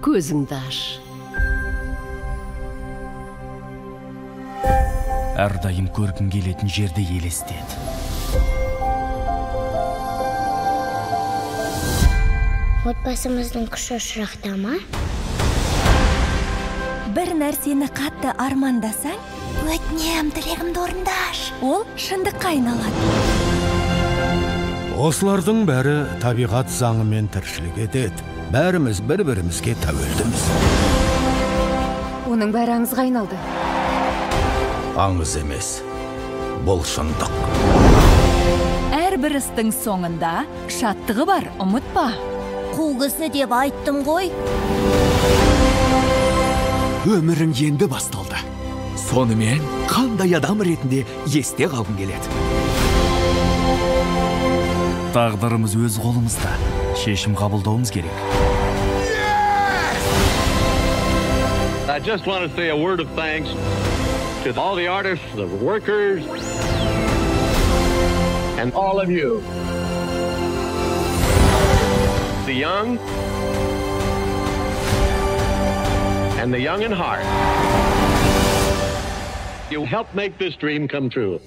көзіңді аш. Әрдайым көргім келетін жерде елестет. Отбасымыздың күші шырақта ма? Бір нәрсені қатты армандасаң, өтінем, тілегімді орындаш. Ол шындыққа айналады. Осылардың бәрі табиғат заңымен тіршілік етеді. Бәріміз бір-бірімізге тәуелдіміз. Оның бәрі аңызға айналды. Аңыз емес, бұл шындық. Әрбір істің соңында шаттығы бар, ұмытпа. Қу кісі деп айттым ғой. Өмірің енді басталды. Сонымен қандай адам ретінде есте қалғың келеді? Тағдырымыз өз қолымызда. Шешім қабылдауымыз керек. I just want to say a word of thanks to all the artists, the workers, and all of you. The young and the young in heart. You helped make this dream come true.